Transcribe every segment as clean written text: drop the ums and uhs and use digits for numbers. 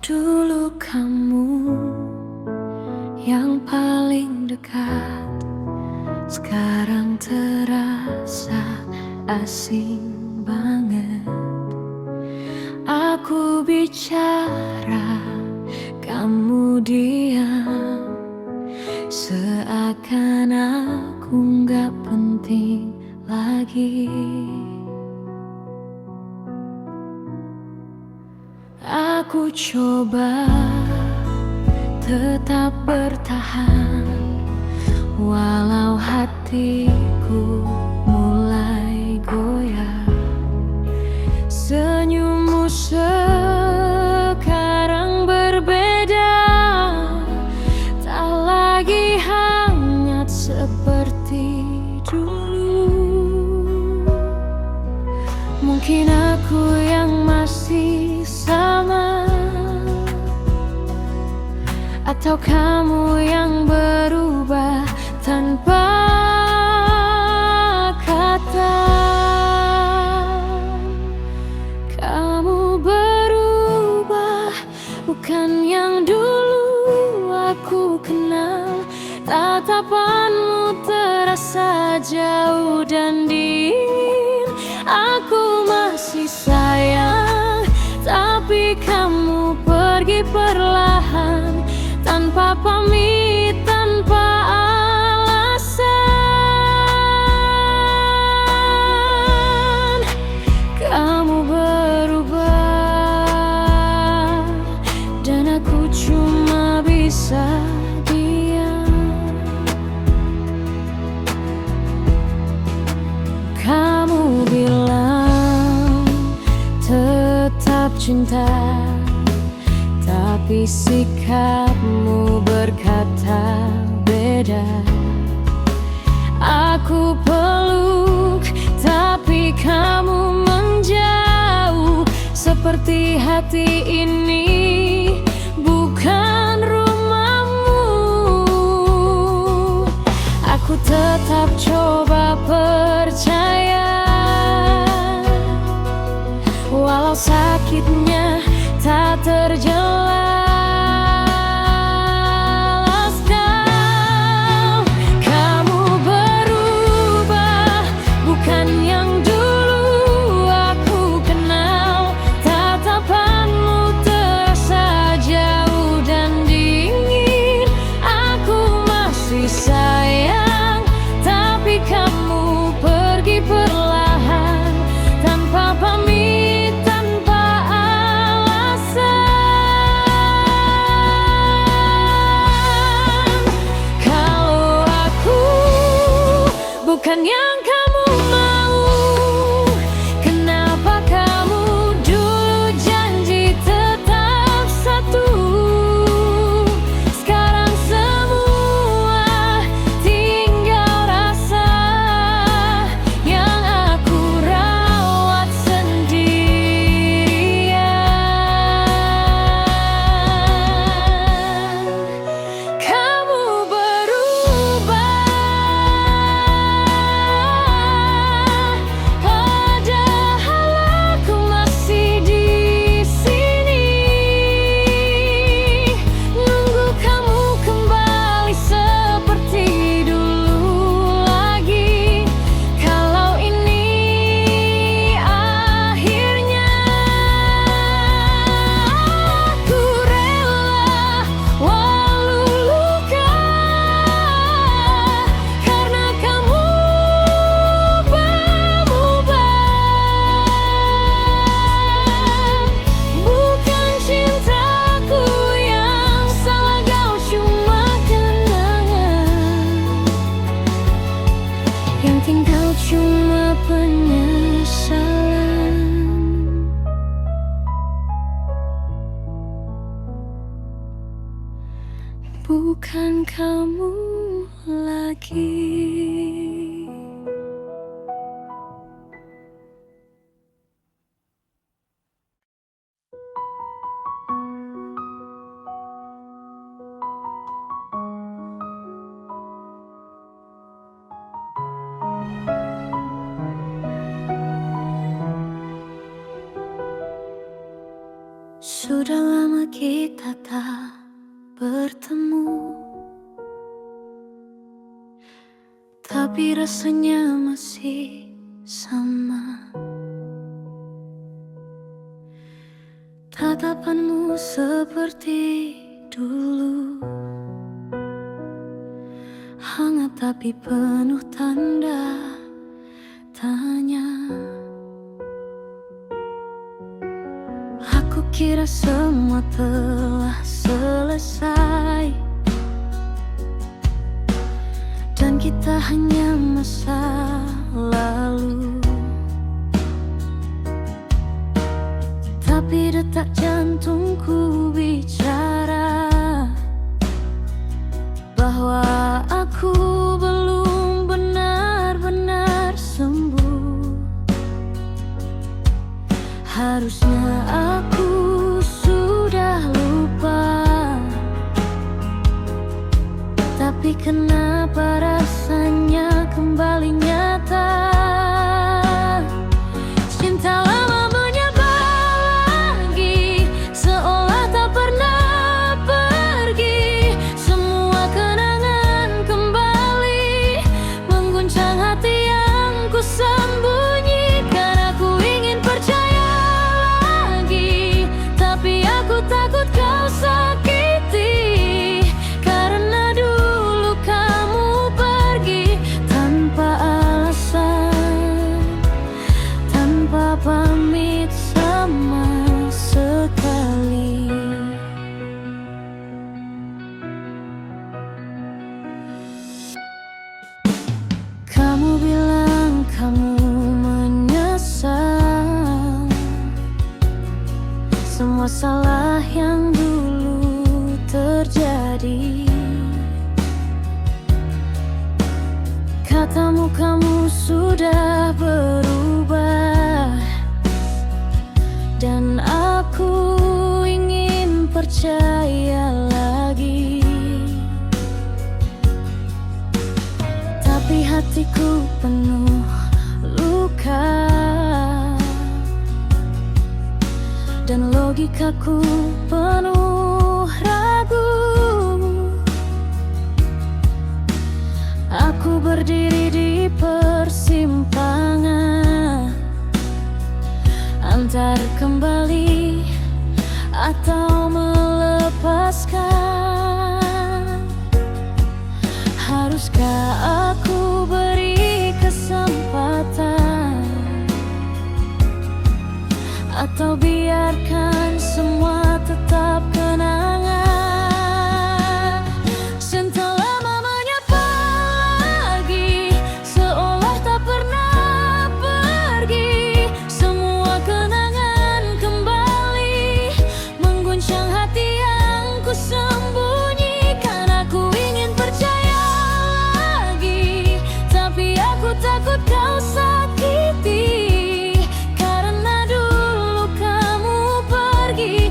Dulu kamu yang paling dekat, sekarang terasa asing banget. Aku bicara, kamu diam, seakan aku gak penting lagi. Aku coba tetap bertahan, walau hatiku mulai goyah. Senyummu sekarang berbeda, tak lagi hangat seperti dulu. Mungkin aku yang masih sama, atau kamu yang berubah tanpa kata. Kamu berubah, bukan yang dulu aku kenal. Tatapanmu terasa jauh dan dingin. Aku masih sayang, tapi kamu pergi perlahan, tanpa pamit, tanpa alasan. Kamu berubah, dan aku cuma bisa diam. Kamu bilang tetap cinta, tapi sikapmu berkata beda. Aku peluk, tapi kamu menjauh. Seperti hati ini bukan rumahmu. Aku tetap coba percaya, walau sakitnya tak terjelaskan. Kamu berubah, bukan yang dulu aku kenal. Tatapanmu terasa jauh dan dingin. Aku masih sayang, tapi kamu pergi perlahan, tanpa pamit, tanpa alasan. Kalau aku bukan yang kamu mau, kenapa kamu dulu janji tetap satu? Sekarang semua tinggal rasa yang aku rawat sendirian. Kamu berubah, padahal aku masih di sini, nunggu kamu kembali seperti dulu lagi. Kalau ini akhirnya, aku rela walau luka, karena kamu berubah. Bukan cintaku yang salah, kau cuma kenangan, yang tinggal cuma penyesalan. Bukan kamu lagi. Sudah lama kita tak bertemu, tapi rasanya masih sama. Tatapanmu seperti dulu, hangat tapi penuh tanda tanya. Aku kira semua telah selesai, dan kita hanya masa lalu. Tapi detak jantungku bicara bahwa aku belum benar-benar sembuh. Harusnya aku sudah lupa, tapi kenapa rasanya kembali nyata? Cinta lama menyapa lagi, seolah tak pernah pergi. Semua kenangan kembali mengguncang hati yang ku sembunyikan. Aku ingin percaya lagi, tapi aku takut kau sakiti, karena dulu kamu pergi tanpa alasan, tanpa pamit sama sekali. Kamu bilang kamu menyesal semua salah yang dulu terjadi. Katamu kamu sudah berubah, dan aku ingin percaya lagi. Tapi hatiku penuh luka, dan logikaku penuh ragu. Aku berdiri di persimpangan antar kembali atau melepaskan. Haruskah aku beri kesempatan, atau biarkan semua tetap kenangan? Cinta lama menyapa lagi, seolah tak pernah pergi. Semua kenangan kembali mengguncang hati yang ku sembunyikan. Aku ingin percaya lagi, tapi aku takut kau sakiti, karena dulu kamu pergi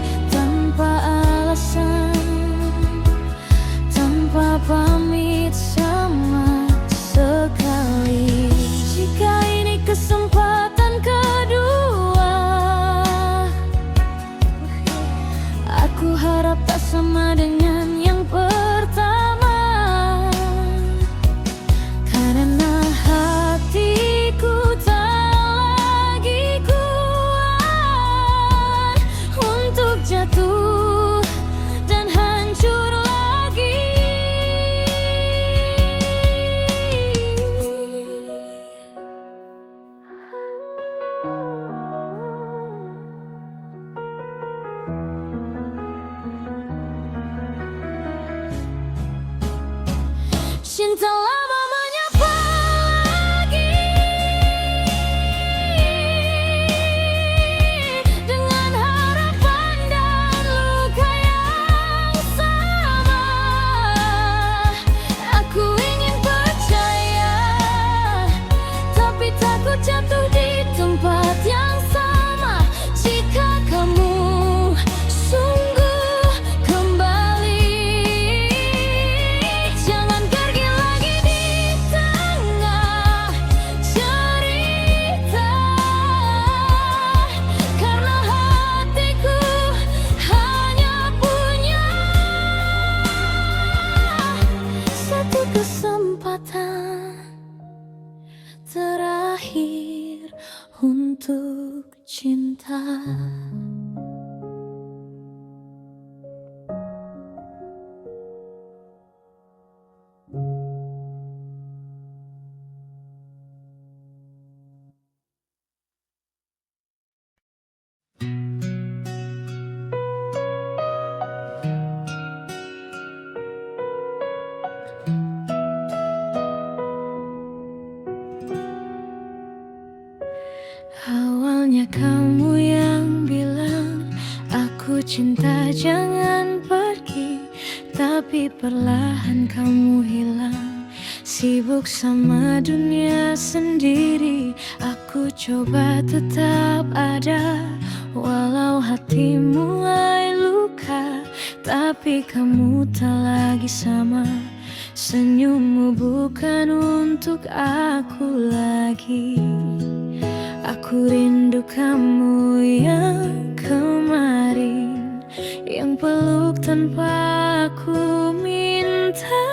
cinta. Awalnya kamu yang bilang aku cinta jangan pergi, tapi perlahan kamu hilang, sibuk sama dunia sendiri. Aku coba tetap ada, walau hati mulai luka, tapi kamu tak lagi sama. Senyummu bukan untuk aku lagi. Aku rindu kamu yang kemarin, yang peluk tanpa aku minta.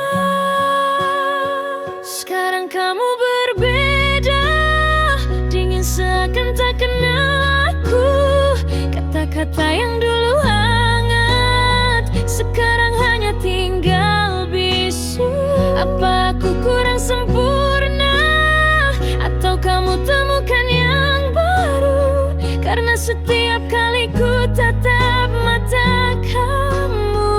Sekarang kamu berbeda, dingin seakan tak kenal aku. Kata-kata yang dulu hangat, sekarang hanya tinggal bisu. Apa aku kurang sempurna, atau kamu temukan yang baru? Karena setiap kali ku tatap mata kamu,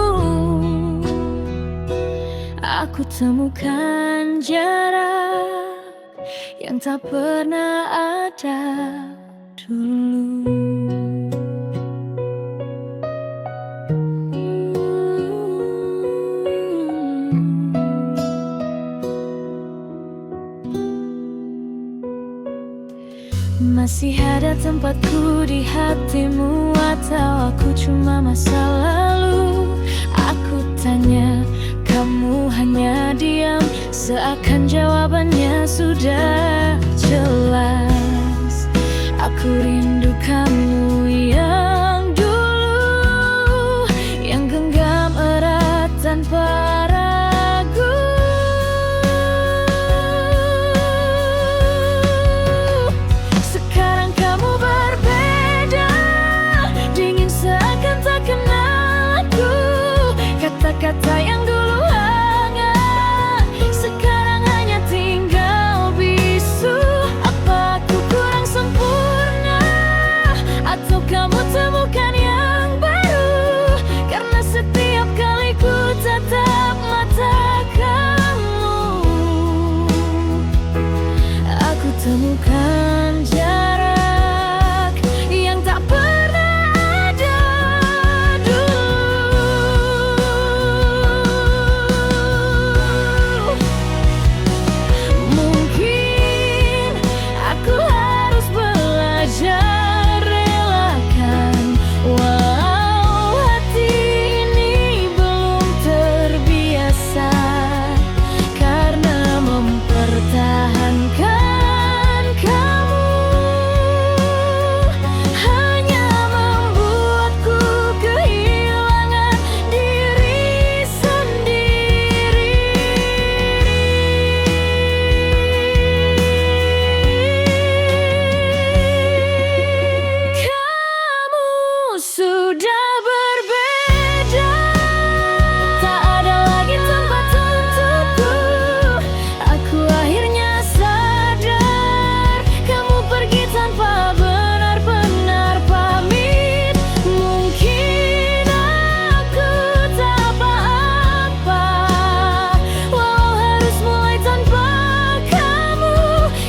aku temukan jarak yang tak pernah ada dulu. Masih ada tempatku di hatimu, atau aku cuma masa lalu? Aku tanya, kamu hanya diam, seakan jawabannya sudah jelas. Aku rindu kamu yang dulu, yang genggam erat tanpa ragu. Sekarang kamu berbeda, dingin seakan tak kenal aku. Kata-kata yang dulu hangat, sekarang hanya tinggal bisu. Apa aku kurang sempurna, atau kamu temukan yang baru? Karena setiap kali ku tatap mata kamu, aku temukan jarak yang tak pernah ada dulu. Mungkin aku harus belajar relakan, walau hati ini belum terbiasa. Karena mempertahankan kamu hanya membuatku kehilangan diri sendiri. Kamu sudah berbeda, tak ada lagi tempat untukku. Aku akhirnya sadar, kamu pergi tanpa benar-benar pamit. Mungkin aku tak apa-apa, walau harus mulai tanpa kamu.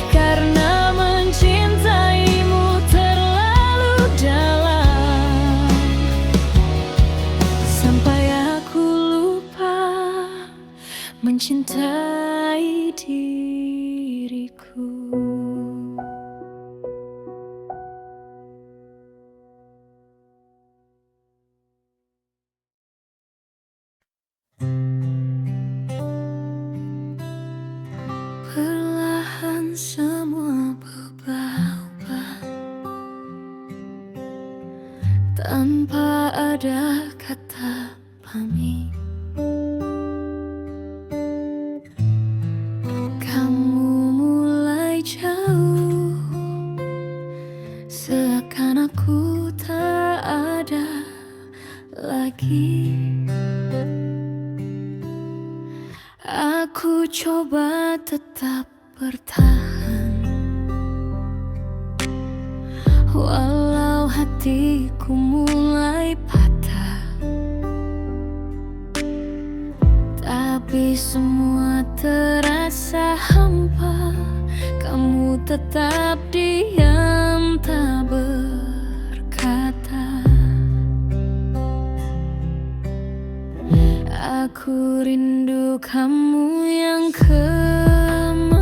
Karena mencintaimu terlalu dalam, sampai aku lupa mencintai diriku. Perlahan semua berubah, tanpa ada kata pamit. Kamu mulai jauh, seakan lagi. Aku coba tetap bertahan, walau hatiku mulai patah. Tapi semua terasa hampa, kamu tetap diam tak berkata. Aku rindu kamu yang kemarin,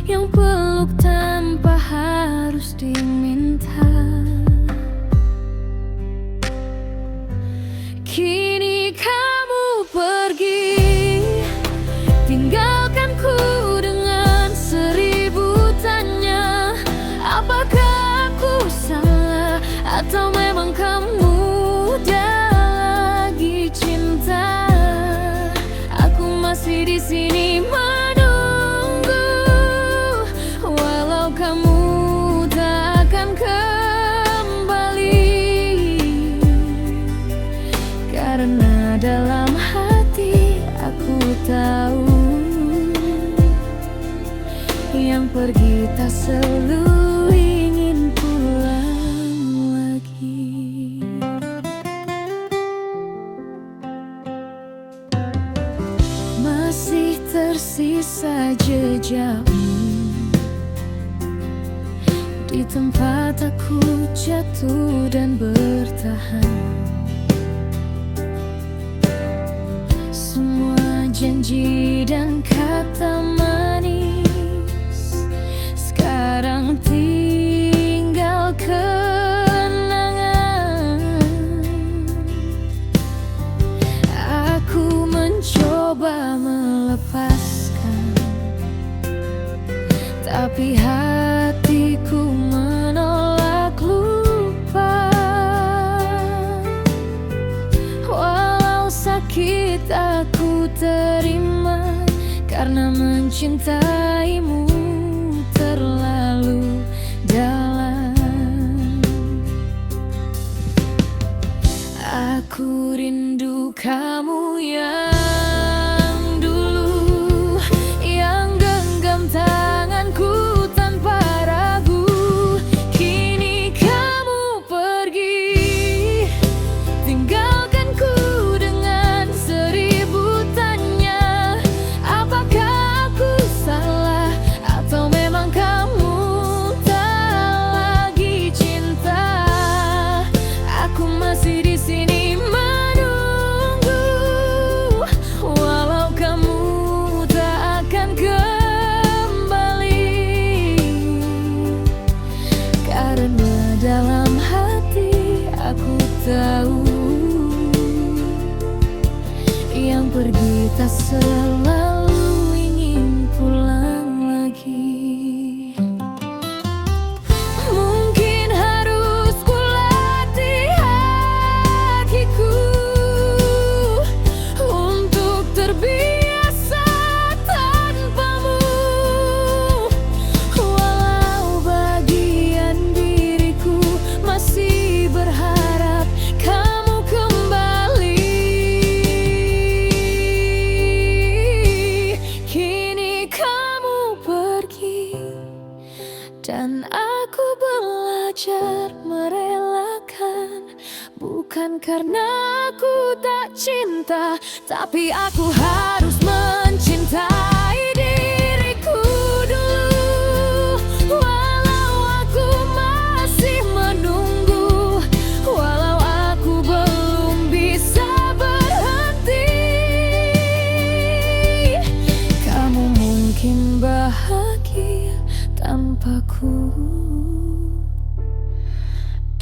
yang peluk tanpa harus diminta. Kini kamu pergi, tinggalkanku dengan 1000 tanya. Apakah aku salah atau memang kamu udah lagi cinta? Aku masih di sini menunggu, walau kamu tak akan kembali. Karena dalam hati aku tahu, yang pergi tak selalu ingin pulang lagi. Masih tersisa jejakmu di tempat aku jatuh dan bertahan. Semua janji dan kata manis sekarang tinggal kenangan. Aku mencoba melepaskan, tapi hatiku menolak lupa. Walau sakit aku terima, karena mencintaimu terlalu dalam. Aku rindu kamu yang dulu, yang genggam tanganku tanpa ragu. Kini kamu pergi, tinggalkanku dengan 1000 tanya. Apakah aku salah atau memang kamu tak lagi cinta? Aku masih di sini menunggu, walau kamu tak akan kembali. Karena dalam hati aku tahu, yang pergi tak selalu ingin pulang lagi. Mungkin harus kulatih hatiku untuk terbiasa tanpamu. Walau bagian diriku masih berharap kamu kembali. Kini kamu pergi, dan aku belajar merelakan. Bukan karena aku tak cinta, tapi aku harus mencintai diriku dulu. Walau aku masih menunggu, walau aku belum bisa berhenti. Kamu mungkin bahagia tanpaku,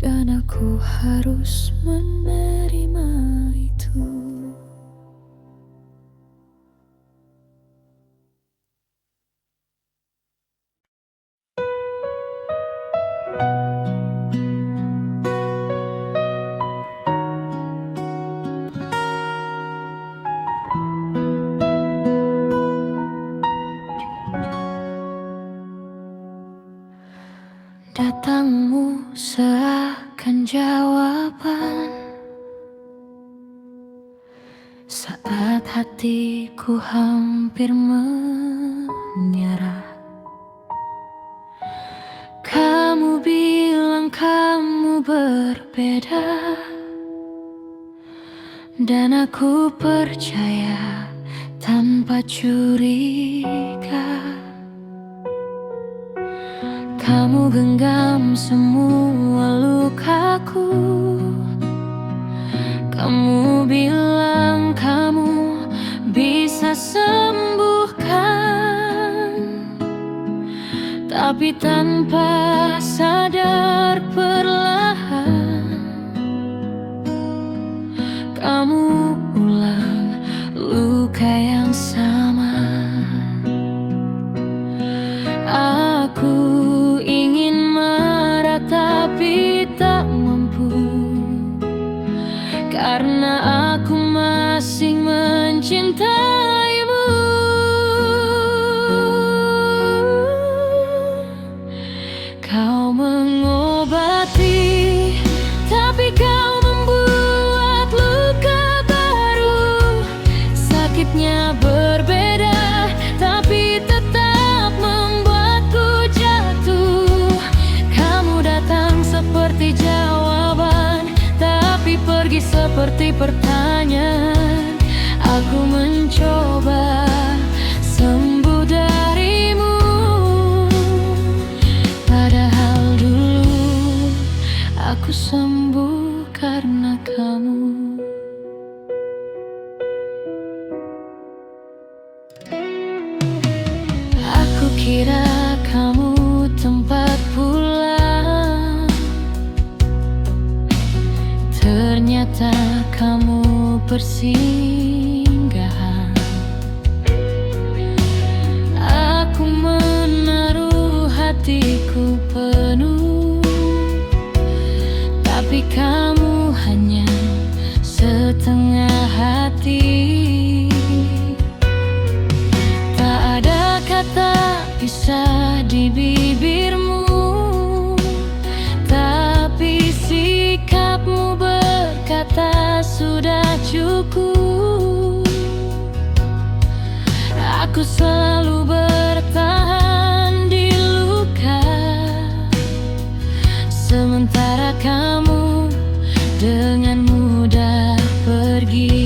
dan aku harus menerima itu. Datangmu seakan jawaban Saat hatiku hampir menyerah, kamu bilang kamu berbeda, dan aku percaya tanpa curiga. Kamu genggam semua lukaku. Kamu bilang kamu bisa sembuhkan, tapi tanpa sadar perlahan kamu ulang luka yang sama. Aku ingin marah tapi tak mampu, karena aku masih mencintaimu. Kau mengobati, tapi kau membuat luka baru. Sakitnya berbeda, tapi tetap membuatku jatuh. Kamu datang seperti jawaban, tapi pergi seperti pertanyaan. Aku mencoba sembuh darimu, padahal dulu aku sembuh karena kamu. Aku kira kamu tempat pulang, ternyata kamu persinggahan. Aku menaruh hatiku penuh, tapi kamu hanya setengah hati. Tak ada kata bisa di bibirmu, tapi sikapmu berkata sudah cukup. Aku selalu bertahan di luka, sementara kamu dengan mudah pergi.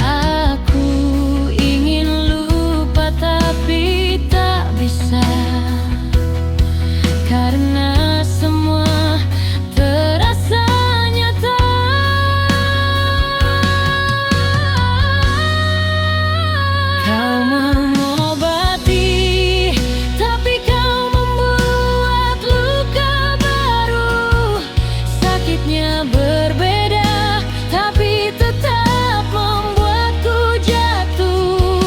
Aku ingin lupa tapi tak bisa, karena semua terasa nyata. Kau mengobati, tapi kau membuat luka baru. Sakitnya berbeda, tapi tetap membuatku jatuh.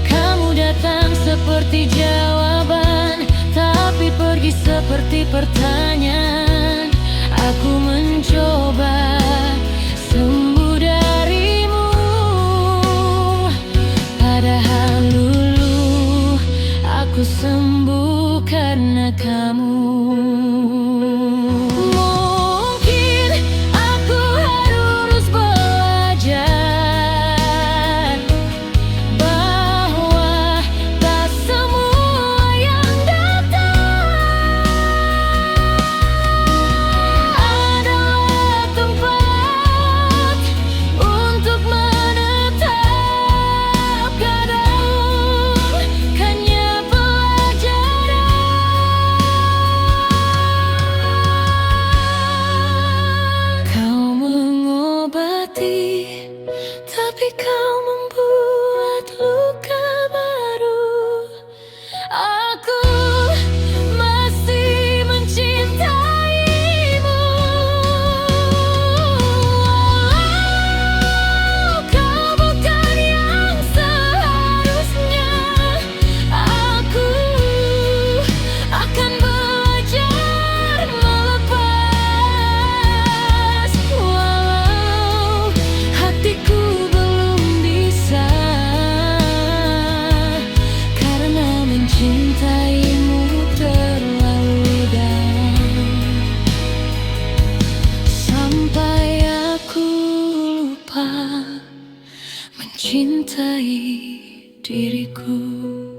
Kamu datang seperti jawaban, tapi pergi seperti pertanyaan. Aku mencoba sembuh darimu, padahal dulu aku sembuh karena kamu. Mungkin aku harus belajar bahwa tak semua yang datang adalah tempat untuk menetap. Kadang hanya pelajaran cintai diriku.